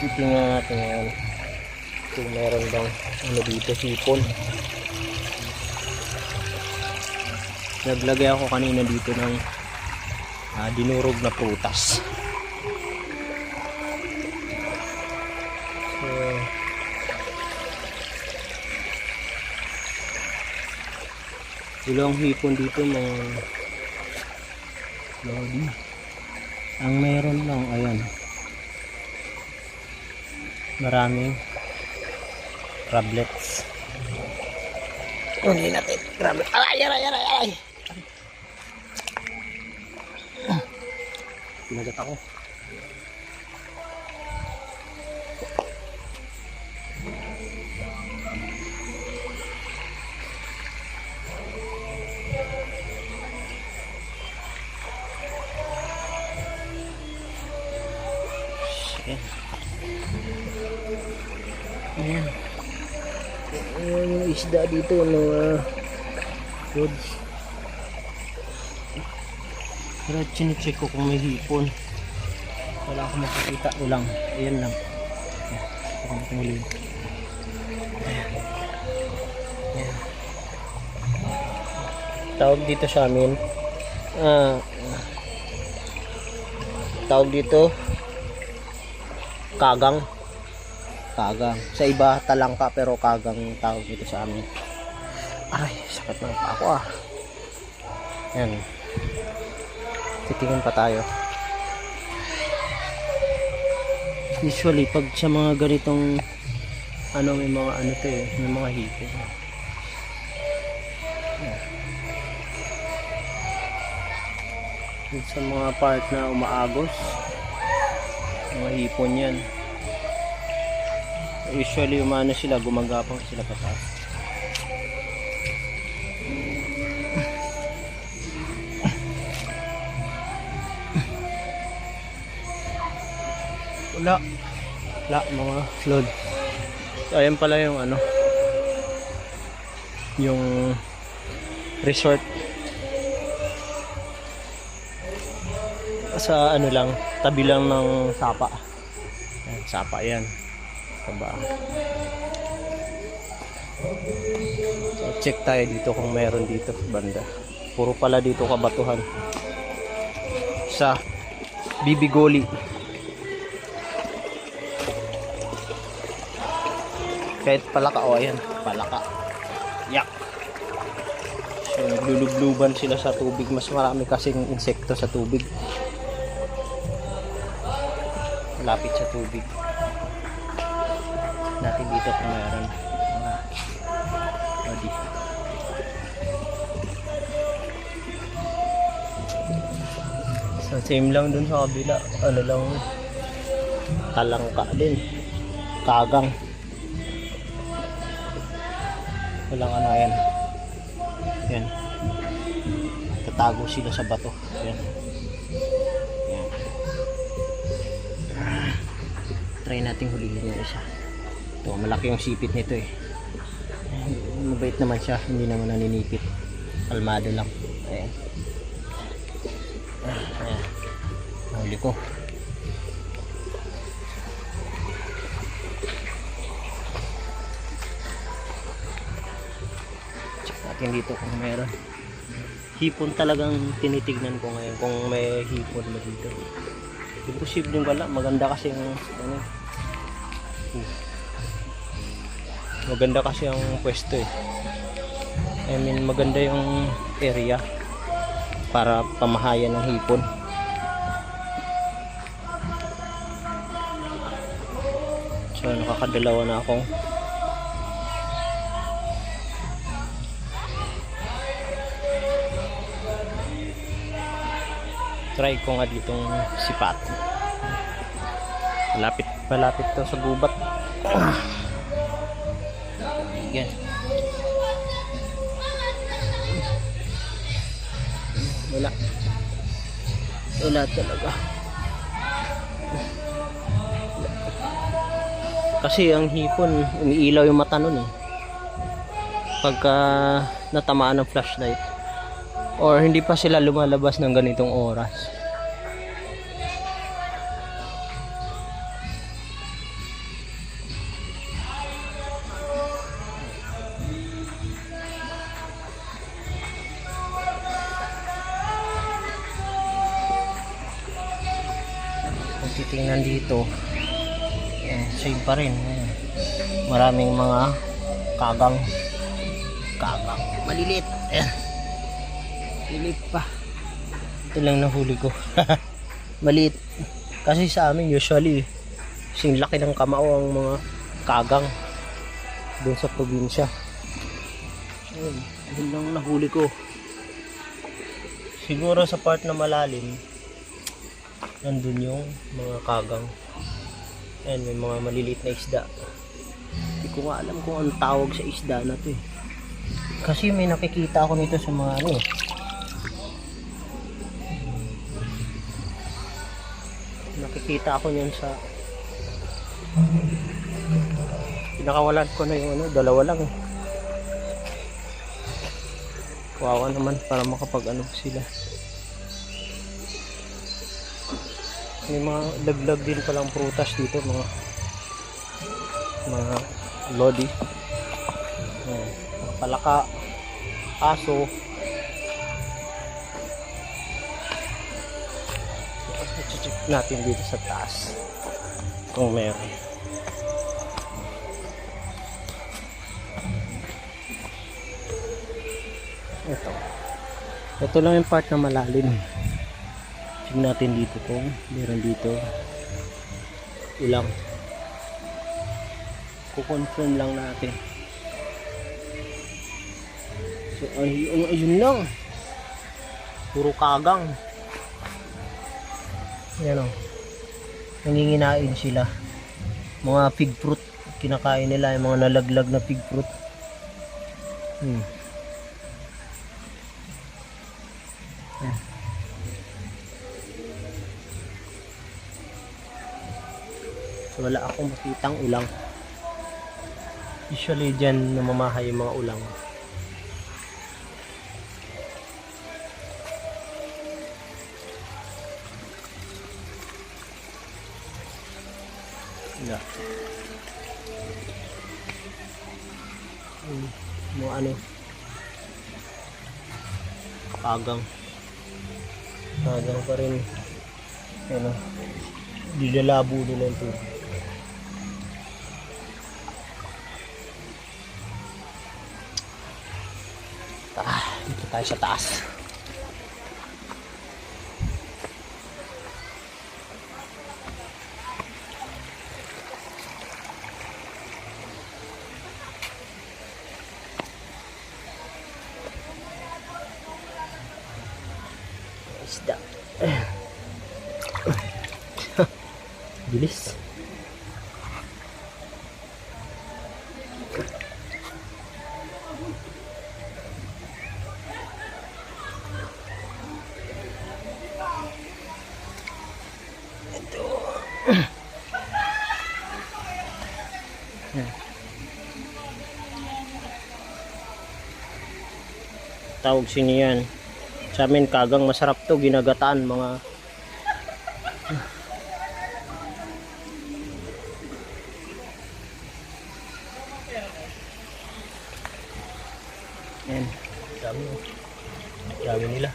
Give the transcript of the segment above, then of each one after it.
Titingnan natin ngayon kung meron bang ano dito, hipon. Naglagay ako kanina dito ng dinurog na prutas. So ilang hipon dito mga lodi. Ang meron lang, ayan, maraming crablets. Kunin natin crablet. Aray. Pinagat ako. Ayan. Ayan yung isda dito, mga goods. Pero chine-check ko kung may hipon. Wala akong makikita. Ulang. Ayan lang. Ayan. Ayan. Ayan. Tawag dito sa amin, tawag dito kagang. Sa iba talangka, pero kagang tawag dito sa amin. Ay, sakit na pa ako Yan. Titingin pa tayo. Usually pag sa mga ganitong may mga may mga hipon. Sa mga part na umaagos, mga hipon yan. Usually umano sila, gumagapang sila pataas. Wala mga flood. So ayan pala yung yung resort sa lang, tabi lang ng sapa. Ayan, sapa yan. Taba. So check tayo dito kung meron dito banda. Puro pala dito kabatuhan sa Bibigoli. Kahit palaka, ayan, palaka. Yak. So naglulubluban sila sa tubig. Mas marami kasing insekto sa tubig. Malapit sa tubig. Natin dito kung meron mga body. So same lang dun sa kabila, lang, talangka din, kagang. Walang yan, tatago sila sa bato. Yan. Try natin hulihin yung isa. Ito, malaki yung sipit nito mabait naman siya, hindi naman naninipit, kalmado lang. Ayan. Ayan. Nahuli ko. Check natin dito kung meron hipon. Talagang tinitignan ko ngayon kung may hipon ba dito. Imposible wala, maganda kasi yung maganda kasi ang pwesto I mean maganda yung area para pamahayan ng hipon. So nakakadalawa na akong try ko nga ditong sipat. Malapit to sa gubat. Yan. Wala talaga. Kasi ang hipon, umiilaw yung mata nun pagka natamaan ng flashlight, or hindi pa sila lumalabas ng ganitong oras. titingnan dito, same pa rin. Ayan. Maraming mga kagang maliliit. Ayan. Maliliit pa. Ito lang nahuli ko. Maliit kasi sa amin usually sing laki ng kamao ang mga kagang doon sa probinsya. Ayun, yun lang nahuli ko. Siguro sa part na malalim nandun yung mga kagang. Ayan, may mga maliliit na isda. Hindi ko nga alam kung anong tawag sa isda na to eh. Kasi may nakikita ako nito sa mga ano eh. Nakikita ako niyan sa pinakawalan ko na yung ano, dalawa lang eh. Kawawa naman para makapag ano sila. May mga laglag din palang prutas dito, mga lodi. Palaka, aso. I-check natin dito sa taas kung meron. Ito lang yung part na malalim. Check natin dito kung meron dito ulang. Kukonfirm lang natin. So ayun lang, puro kagang. Yan o, nanginginain sila. Mga pig fruit kinakain nila, yung mga nalaglag na pig fruit. So wala akong makitang ulang. Usually dyan namamahay yung mga ulang. Wala. Mga ano, kagang pa rin. Ano, dilalabo nila ito. Dito tayo sa taas. Isda. Bilis. Ito. Tawag sino yan? Sa amin kagang masarap to, ginagataan mga yan, dami nila.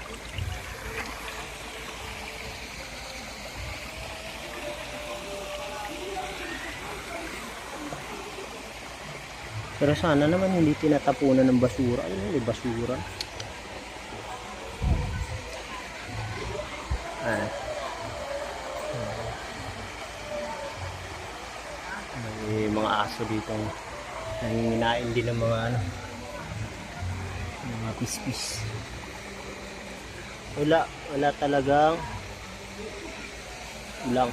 Pero sana naman hindi tinatapunan ng basura. Ayun, may basura. May mga aso dito nanginginain din ng mga ano, mga pispis. Wala talagang ulang.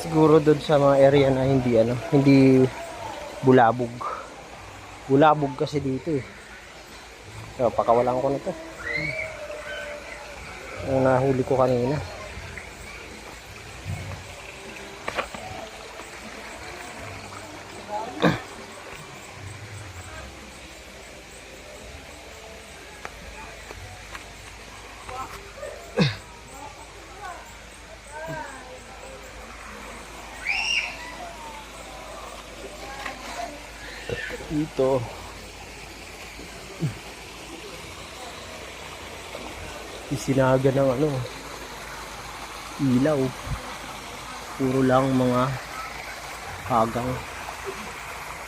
Siguro doon sa mga area na hindi bulabog. Bulabog kasi dito eh. So, pakawalan ko nito. Yung nahuli ko kanina. Dito Isinaga ng ano, ilaw. Puro lang mga kagang.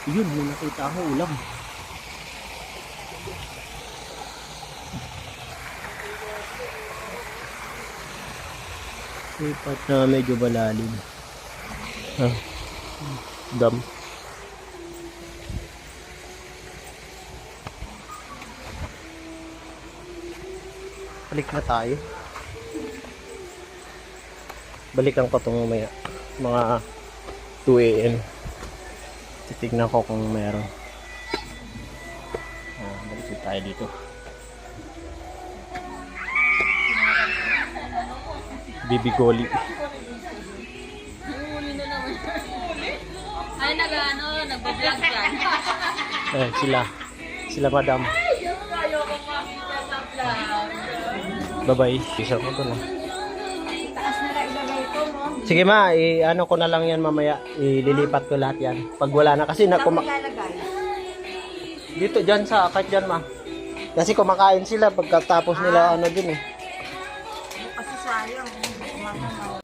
Yun, may nakita ako ulam. Lipat na medyo malalim. Ah, dam. Balik na tayo. Balikan ko itong mamaya. Mga 2 AM. Titignan ko kung meron. Balik tayo dito. Bibigoli. Ay, nag-vlog yan. Sila madam. Bye-bye. Isa ko to na. Taas na lang ilagay ko, no? Sige ma, ano ko na lang yan mamaya. Ililipat ko lahat yan. Pag wala na kasi Saan mo ilalagay? dito dyan sa akit dyan ma. Kasi kumakain sila pagkatapos nila ano din eh. Kasi sayang. Kumakain.